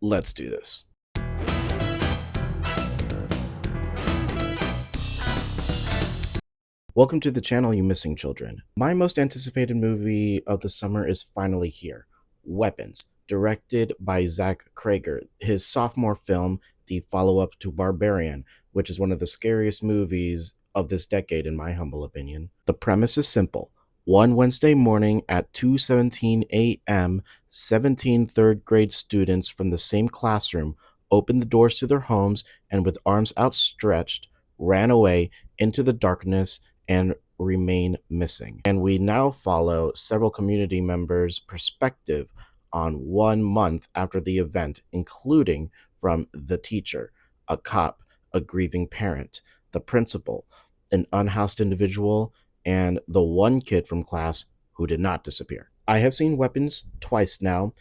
Let's do this. Welcome to the channel, you missing children. My most anticipated movie of the summer is finally here. Weapons, directed by Zach Krager. His sophomore film, the follow-up to Barbarian, which is one of the scariest movies of this decade in my humble opinion. The premise is simple. One Wednesday morning at 2:17 a.m., 17 third grade students from the same classroom opened the doors to their homes and with arms outstretched, ran away into the darkness and remain missing. And we now follow several community members' perspective on 1 month after the event, including from the teacher, a cop, a grieving parent, the principal, an unhoused individual, and the one kid from class who did not disappear. I have seen Weapons twice now,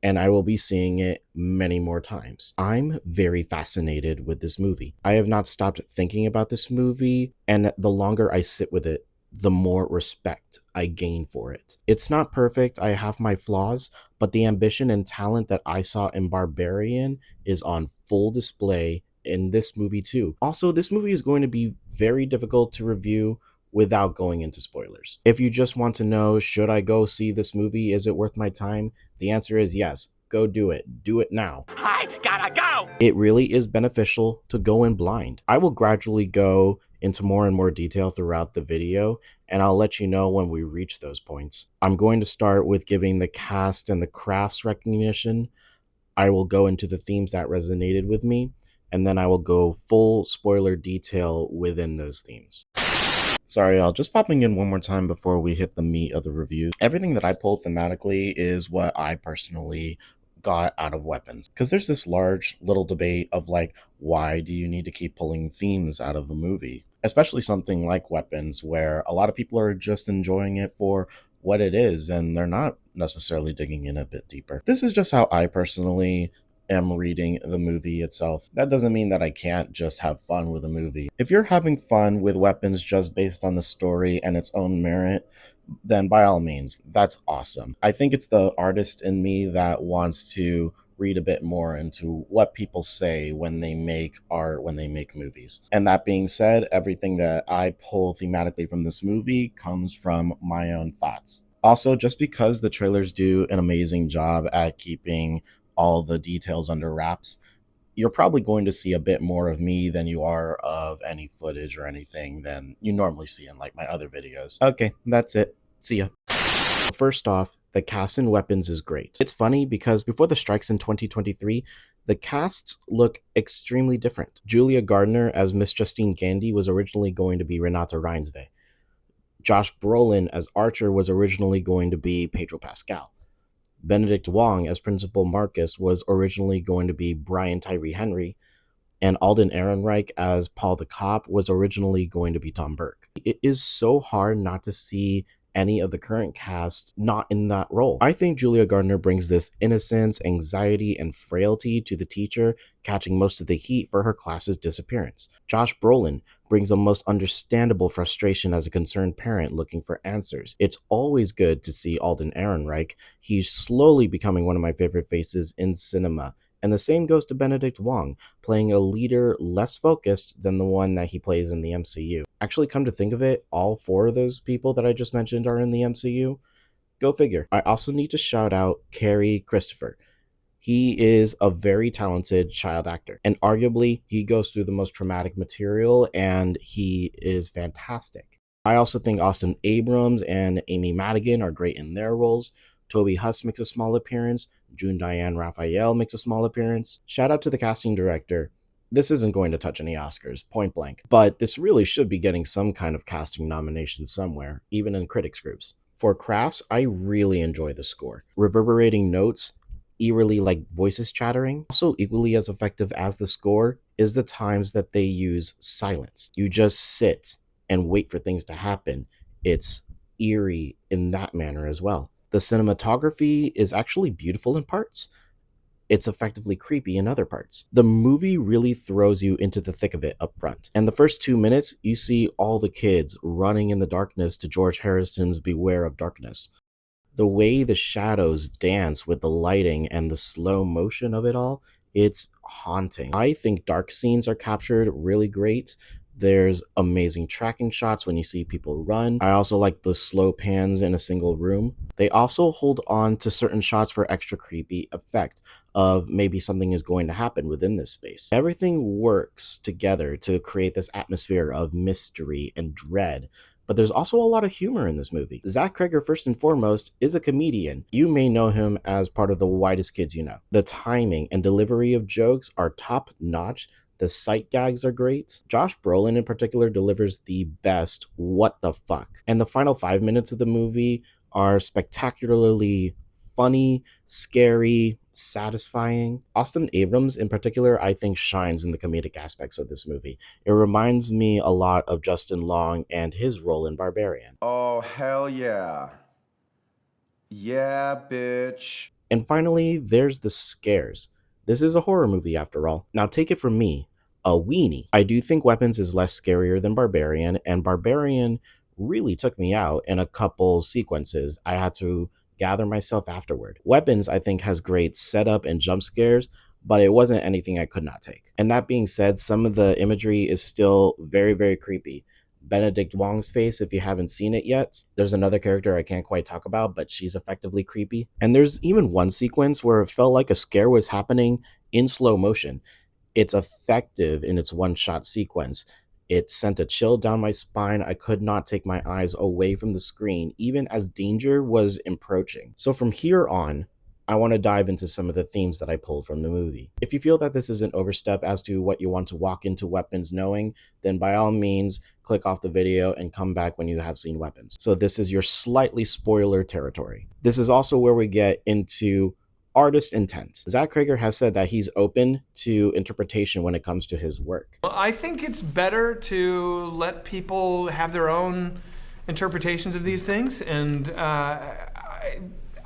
and I will be seeing it many more times. I'm very fascinated with this movie. I have not stopped thinking about this movie, and the longer I sit with it, the more respect I gain for it. It's not perfect, I have my flaws, but the ambition and talent that I saw in Barbarian is on full display in this movie too. Also, this movie is going to be very difficult to review without going into spoilers. If you just want to know, should I go see this movie? Is it worth my time? The answer is yes. Go do it. Do it now. I gotta go! It really is beneficial to go in blind. I will gradually go into more and more detail throughout the video, and I'll let you know when we reach those points. I'm going to start with giving the cast and the crafts recognition. I will go into the themes that resonated with me, and then I will go full spoiler detail within those themes. Sorry, y'all, just popping in one more time before we hit the meat of the review. Everything that I pulled thematically is what I personally got out of Weapons. Because there's this large little debate of like, why do you need to keep pulling themes out of a movie? Especially something like Weapons, where a lot of people are just enjoying it for what it is, and they're not necessarily digging in a bit deeper. This is just how I personally am reading the movie itself. That doesn't mean that I can't just have fun with a movie. If you're having fun with Weapons just based on the story and its own merit, then by all means, that's awesome. I think it's the artist in me that wants to read a bit more into what people say when they make art, when they make movies. And that being said, everything that I pull thematically from this movie comes from my own thoughts. Also, just because the trailers do an amazing job at keeping all the details under wraps, you're probably going to see a bit more of me than you are of any footage or anything than you normally see in like my other videos. Okay, that's it. See ya. First off, the cast in Weapons is great. It's funny because before the strikes in 2023, the casts look extremely different. Julia Gardner as Miss Justine Gandy was originally going to be Renata Reinsve. Josh Brolin as Archer was originally going to be Pedro Pascal. Benedict Wong as Principal Marcus was originally going to be Brian Tyree Henry, and Alden Ehrenreich as Paul the Cop was originally going to be Tom Burke. It is so hard not to see any of the current cast not in that role. I think Julia Gardner brings this innocence, anxiety, and frailty to the teacher, catching most of the heat for her class's disappearance. Josh Brolin brings a most understandable frustration as a concerned parent looking for answers. It's always good to see Alden Ehrenreich. He's slowly becoming one of my favorite faces in cinema. And the same goes to Benedict Wong, playing a leader less focused than the one that he plays in the MCU. Actually, come to think of it, all four of those people that I just mentioned are in the MCU. Go figure. I also need to shout out Carrie Christopher. He is a very talented child actor, and arguably he goes through the most traumatic material, and he is fantastic. I also think Austin Abrams and Amy Madigan are great in their roles. Toby Huss makes a small appearance. June Diane Raphael makes a small appearance. Shout out to the casting director. This isn't going to touch any Oscars, point blank, but this really should be getting some kind of casting nomination somewhere, even in critics groups. For crafts, I really enjoy the score. Reverberating notes, eerily like voices chattering. Also equally as effective as the score is the times that they use silence. You just sit and wait for things to happen. It's eerie in that manner as well. The cinematography is actually beautiful in parts. It's effectively creepy in other parts. The movie really throws you into the thick of it up front. And the first 2 minutes, you see all the kids running in the darkness to George Harrison's Beware of Darkness. The way the shadows dance with the lighting and the slow motion of it all, it's haunting. I think dark scenes are captured really great. There's amazing tracking shots when you see people run. I also like the slow pans in a single room. They also hold on to certain shots for extra creepy effect of maybe something is going to happen within this space. Everything works together to create this atmosphere of mystery and dread. But there's also a lot of humor in this movie. Zach Kreger, first and foremost, is a comedian. You may know him as part of the Whitest Kids You Know. The timing and delivery of jokes are top notch. The sight gags are great. Josh Brolin, in particular, delivers the best what the fuck. And the final 5 minutes of the movie are spectacularly funny, scary, satisfying. Austin Abrams, in particular, I think shines in the comedic aspects of this movie. It reminds me a lot of Justin Long and his role in Barbarian. Oh, hell yeah. Yeah, bitch. And finally, there's the scares. This is a horror movie after all. Now take it from me, a weenie. I do think Weapons is less scarier than Barbarian, and Barbarian really took me out in a couple sequences. I had to gather myself afterward. Weapons, I think, has great setup and jump scares, but it wasn't anything I could not take. And that being said, some of the imagery is still very, very creepy. Benedict Wong's face, if you haven't seen it yet. There's another character I can't quite talk about, but she's effectively creepy. And there's even one sequence where it felt like a scare was happening in slow motion. It's effective in its one-shot sequence. It sent a chill down my spine. I could not take my eyes away from the screen, even as danger was approaching. So from here on, I want to dive into some of the themes that I pulled from the movie. If you feel that this is an overstep as to what you want to walk into Weapons knowing, then by all means, click off the video and come back when you have seen Weapons. So this is your slightly spoiler territory. This is also where we get into artist intent. Zach Kreger has said that he's open to interpretation when it comes to his work. Well, I think it's better to let people have their own interpretations of these things, and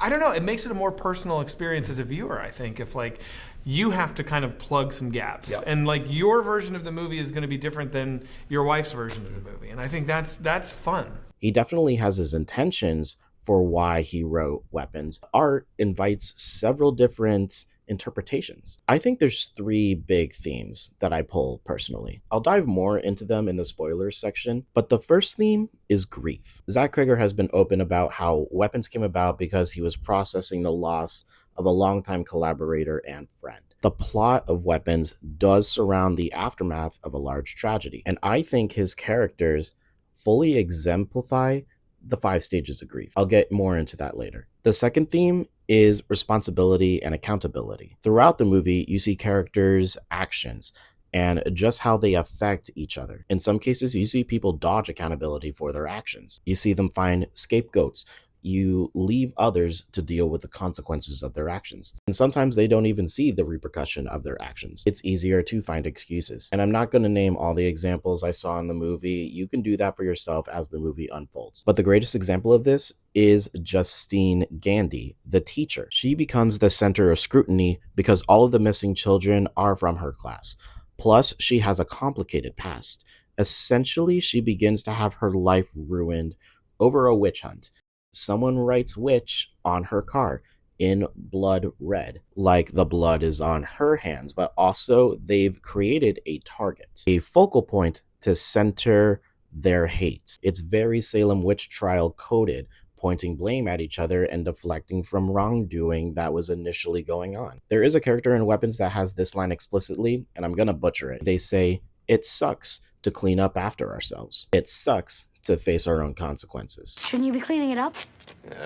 I don't know, it makes it a more personal experience as a viewer, I think, if like you have to kind of plug some gaps. Yep. And like your version of the movie is going to be different than your wife's version of the movie. And I think that's fun. He definitely has his intentions for why he wrote Weapons. Art invites several different interpretations. I think there's three big themes that I pull personally. I'll dive more into them in the spoilers section, but the first theme is grief. Zach Kreger has been open about how Weapons came about because he was processing the loss of a longtime collaborator and friend. The plot of Weapons does surround the aftermath of a large tragedy, and I think his characters fully exemplify the 5 stages of grief. I'll get more into that later. The second theme is responsibility and accountability. Throughout the movie, you see characters' actions and just how they affect each other. In some cases, you see people dodge accountability for their actions. You see them find scapegoats. You leave others to deal with the consequences of their actions. And sometimes they don't even see the repercussion of their actions. It's easier to find excuses. And I'm not going to name all the examples I saw in the movie. You can do that for yourself as the movie unfolds. But the greatest example of this is Justine Gandy, the teacher. She becomes the center of scrutiny because all of the missing children are from her class. Plus, she has a complicated past. Essentially, she begins to have her life ruined over a witch hunt. Someone writes witch on her car in blood red, like the blood is on her hands, but also they've created a target, a focal point to center their hate. It's very Salem witch trial coded, pointing blame at each other and deflecting from wrongdoing that was initially going on. There is a character in Weapons that has this line explicitly, and I'm gonna butcher it. They say, "It sucks to clean up after ourselves. It sucks to face our own consequences." Shouldn't you be cleaning it up?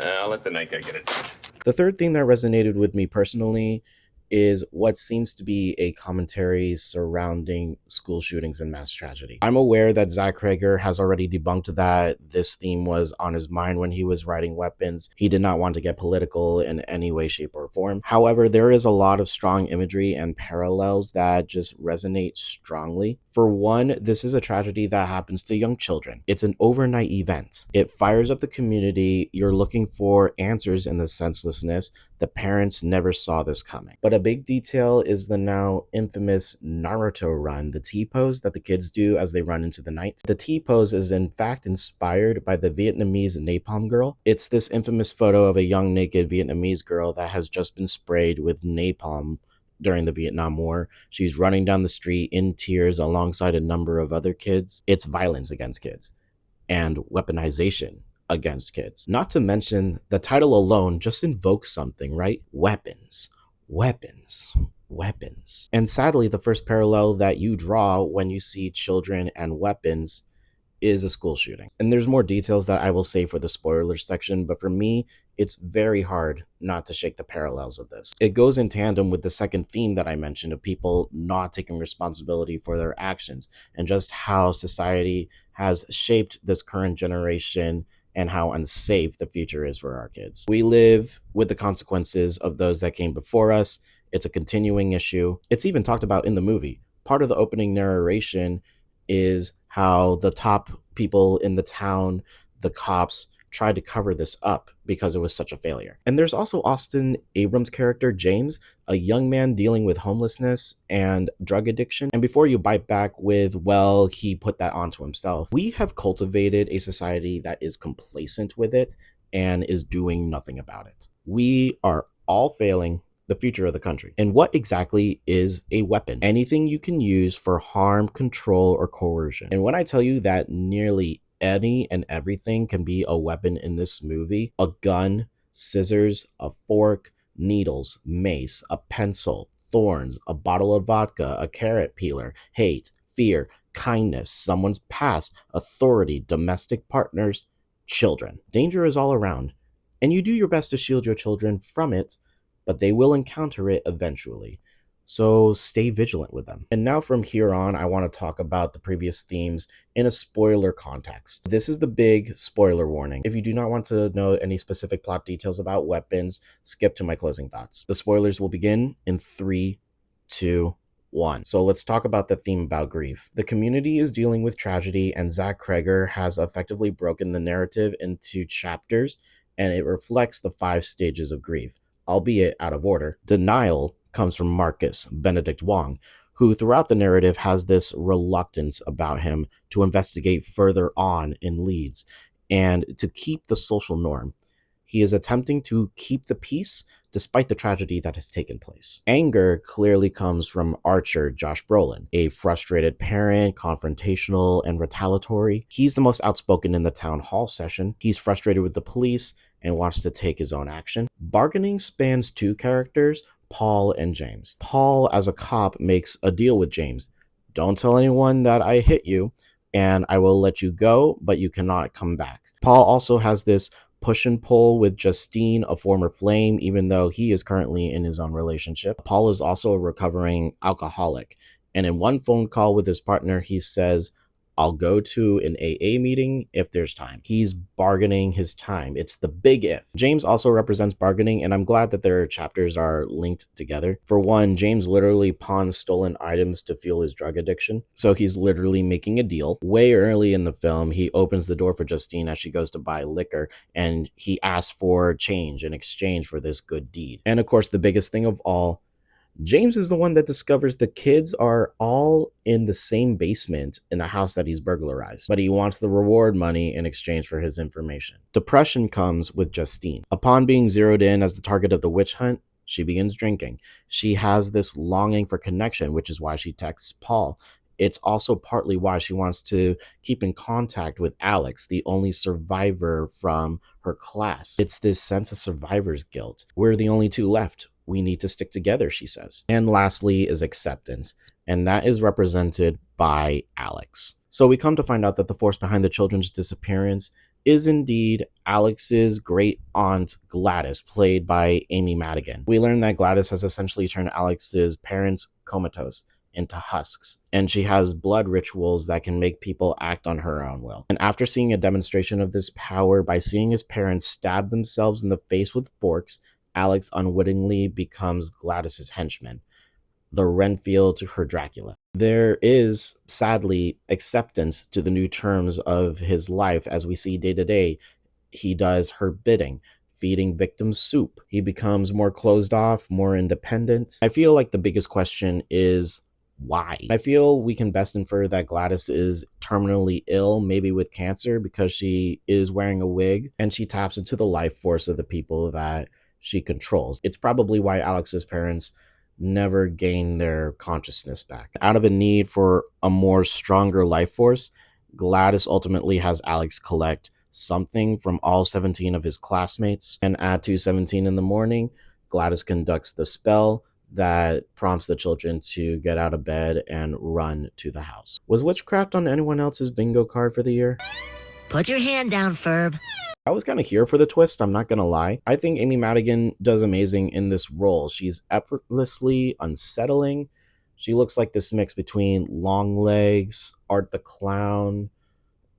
I'll let the night guy get it done. The third thing that resonated with me personally is what seems to be a commentary surrounding school shootings and mass tragedy. I'm aware that Zach Kreger has already debunked that this theme was on his mind when he was writing Weapons. He did not want to get political in any way, shape, or form. However, there is a lot of strong imagery and parallels that just resonate strongly. For one, this is a tragedy that happens to young children. It's an overnight event. It fires up the community. You're looking for answers in the senselessness The parents never saw this coming. But a big detail is the now infamous Naruto run, the T-pose that the kids do as they run into the night. The T-pose is in fact inspired by the Vietnamese napalm girl. It's this infamous photo of a young naked Vietnamese girl that has just been sprayed with napalm during the Vietnam War. She's running down the street in tears alongside a number of other kids. It's violence against kids and weaponization against kids. Not to mention, the title alone just invokes something, right? Weapons, weapons, weapons. And sadly, the first parallel that you draw when you see children and weapons is a school shooting. And there's more details that I will say for the spoilers section, but for me, it's very hard not to shake the parallels of this. It goes in tandem with the second theme that I mentioned of people not taking responsibility for their actions and just how society has shaped this current generation and how unsafe the future is for our kids. We live with the consequences of those that came before us. It's a continuing issue. It's even talked about in the movie. Part of the opening narration is how the top people in the town, the cops, tried to cover this up because it was such a failure. And there's also Austin Abrams' character, James, a young man dealing with homelessness and drug addiction. And before you bite back with, well, he put that onto himself, we have cultivated a society that is complacent with it and is doing nothing about it. We are all failing the future of the country. And what exactly is a weapon? Anything you can use for harm, control, or coercion. And when I tell you that nearly any and everything can be a weapon in this movie, a gun, scissors, a fork, needles, mace, a pencil, thorns, a bottle of vodka, a carrot peeler, hate, fear, kindness, someone's past, authority, domestic partners, children. Danger is all around, and you do your best to shield your children from it, but they will encounter it eventually. So stay vigilant with them. And now from here on, I want to talk about the previous themes in a spoiler context. This is the big spoiler warning. If you do not want to know any specific plot details about weapons, skip to my closing thoughts. The spoilers will begin in 3, 2, 1. So let's talk about the theme about grief. The community is dealing with tragedy, and Zach Kreger has effectively broken the narrative into chapters, and it reflects the 5 stages of grief, albeit out of order. Denial comes from Marcus Benedict Wong, who throughout the narrative has this reluctance about him to investigate further on in leads and to keep the social norm. He is attempting to keep the peace despite the tragedy that has taken place. Anger clearly comes from Archer Josh Brolin, a frustrated parent, confrontational and retaliatory. He's the most outspoken in the town hall session. He's frustrated with the police and wants to take his own action. Bargaining spans 2 characters, Paul and James. Paul, as a cop, makes a deal with James. Don't tell anyone that I hit you, and I will let you go, but you cannot come back. Paul also has this push and pull with Justine, a former flame, even though he is currently in his own relationship. Paul is also a recovering alcoholic, and in one phone call with his partner, he says, I'll go to an AA meeting if there's time. He's bargaining his time. It's the big if. James also represents bargaining, and I'm glad that their chapters are linked together. For one, James literally pawns stolen items to fuel his drug addiction. So he's literally making a deal. Way early in the film, he opens the door for Justine as she goes to buy liquor, and he asks for change in exchange for this good deed. And of course, the biggest thing of all, James is the one that discovers the kids are all in the same basement in the house that he's burglarized, but he wants the reward money in exchange for his information. Depression comes with Justine. Upon being zeroed in as the target of the witch hunt, she begins drinking. She has this longing for connection, which is why she texts Paul. It's also partly why she wants to keep in contact with Alex, the only survivor from her class. It's this sense of survivor's guilt. We're the only 2 left. We need to stick together, she says. And lastly is acceptance, and that is represented by Alex. So we come to find out that the force behind the children's disappearance is indeed Alex's great aunt Gladys, played by Amy Madigan. We learn that Gladys has essentially turned Alex's parents comatose into husks, and she has blood rituals that can make people act on her own will. And after seeing a demonstration of this power by seeing his parents stab themselves in the face with forks, Alex unwittingly becomes Gladys's henchman, the Renfield to her Dracula. There is, sadly, acceptance to the new terms of his life as we see day to day. He does her bidding, feeding victims soup. He becomes more closed off, more independent. I feel like the biggest question is why? I feel we can best infer that Gladys is terminally ill, maybe with cancer, because she is wearing a wig and she taps into the life force of the people that she controls. It's probably why Alex's parents never gain their consciousness back. Out of a need for a more stronger life force, Gladys ultimately has Alex collect something from all 17 of his classmates, and at 2:17 in the morning, Gladys conducts the spell that prompts the children to get out of bed and run to the house. Was witchcraft on anyone else's bingo card for the year? Put your hand down, Ferb. I was kind of here for the twist, I'm not gonna lie. I think Amy Madigan does amazing in this role. She's effortlessly unsettling. She looks like this mix between Longlegs, Art the Clown,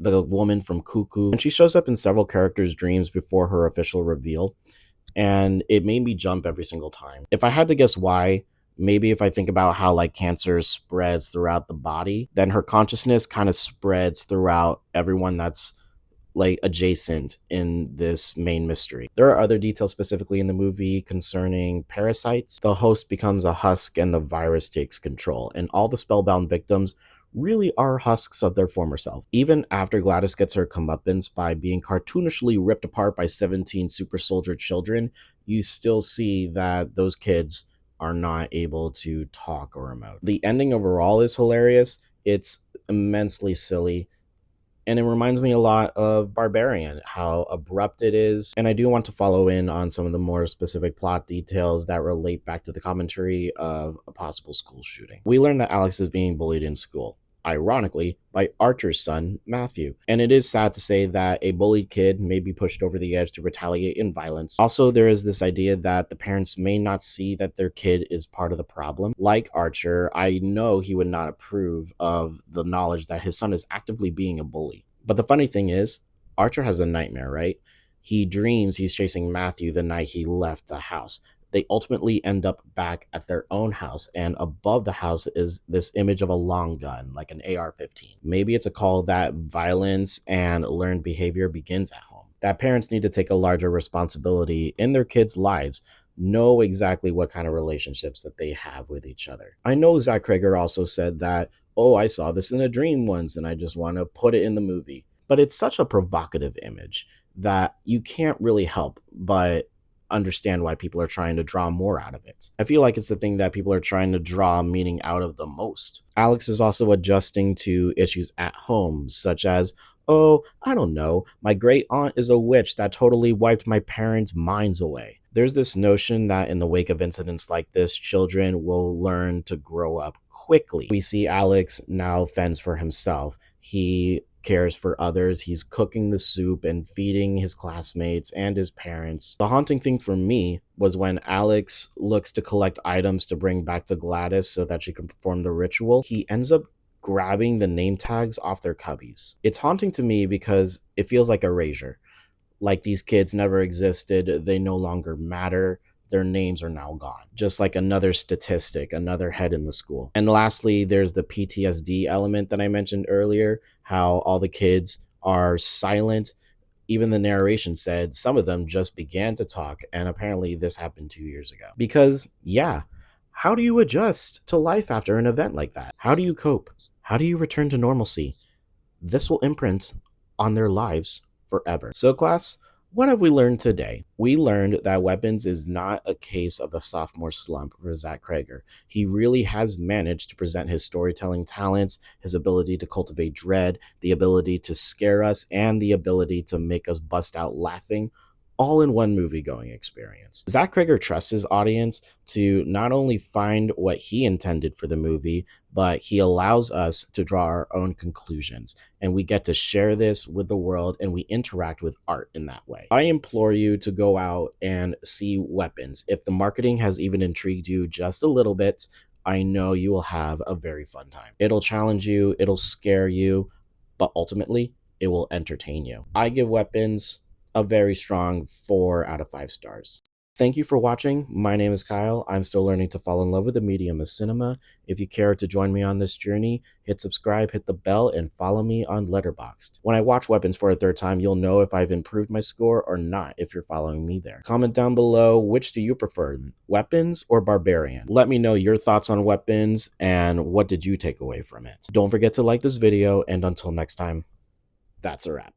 the woman from Cuckoo, and she shows up in several characters' dreams before her official reveal, and it made me jump every single time. If I had to guess why, maybe if I think about how like cancer spreads throughout the body, then her consciousness kind of spreads throughout everyone that's like adjacent in this main mystery. There are other details specifically in the movie concerning parasites. The host becomes a husk and the virus takes control, and all the spellbound victims really are husks of their former self. Even after Gladys gets her comeuppance by being cartoonishly ripped apart by 17 super soldier children, you still see that those kids are not able to talk or emote. The ending overall is hilarious. It's immensely silly, and it reminds me a lot of Barbarian, how abrupt it is. And I do want to follow in on some of the more specific plot details that relate back to the commentary of a possible school shooting. We learn that Alex is being bullied in school, ironically, by Archer's son, Matthew. And it is sad to say that a bullied kid may be pushed over the edge to retaliate in violence. Also, there is this idea that the parents may not see that their kid is part of the problem. Like Archer, I know he would not approve of the knowledge that his son is actively being a bully. But the funny thing is, Archer has a nightmare, right? He dreams he's chasing Matthew the night he left the house. They ultimately end up back at their own house, and above the house is this image of a long gun, like an AR-15. Maybe it's a call that violence and learned behavior begins at home, that parents need to take a larger responsibility in their kids' lives, know exactly what kind of relationships that they have with each other. I know Zach Cregger also said that, oh, I saw this in a dream once and I just want to put it in the movie. But it's such a provocative image that you can't really help but understand why people are trying to draw more out of it. I feel like it's the thing that people are trying to draw meaning out of the most. Alex is also adjusting to issues at home, such as, oh, I don't know, my great aunt is a witch that totally wiped my parents' minds away. There's this notion that in the wake of incidents like this, children will learn to grow up quickly. We see Alex now fends for himself. He cares for others. He's cooking the soup and feeding his classmates and his parents. The haunting thing for me was when Alex looks to collect items to bring back to Gladys so that she can perform the ritual. He ends up grabbing the name tags off their cubbies. It's haunting to me because it feels like erasure. Like these kids never existed, they no longer matter, their names are now gone. Just like another statistic, another head in the school. And lastly, there's the PTSD element that I mentioned earlier, how all the kids are silent. Even the narration said some of them just began to talk, and apparently this happened 2 years ago. Because, yeah, how do you adjust to life after an event like that? How do you cope? How do you return to normalcy? This will imprint on their lives forever. So class, what have we learned today? We learned that Weapons is not a case of the sophomore slump for Zach Cregger. He really has managed to present his storytelling talents, his ability to cultivate dread, the ability to scare us, and the ability to make us bust out laughing, all in one movie-going experience. Zach Cregger trusts his audience to not only find what he intended for the movie, but he allows us to draw our own conclusions, and we get to share this with the world, and we interact with art in that way. I implore you to go out and see Weapons. If the marketing has even intrigued you just a little bit, I know you will have a very fun time. It'll challenge you, it'll scare you, but ultimately, it will entertain you. I give Weapons a very strong 4 out of 5 stars. Thank you for watching. My name is Kyle. I'm still learning to fall in love with the medium of cinema. If you care to join me on this journey, hit subscribe, hit the bell, and follow me on Letterboxd. When I watch Weapons for a third time, you'll know if I've improved my score or not if you're following me there. Comment down below, which do you prefer, Weapons or Barbarian? Let me know your thoughts on Weapons and what did you take away from it. Don't forget to like this video, and until next time, that's a wrap.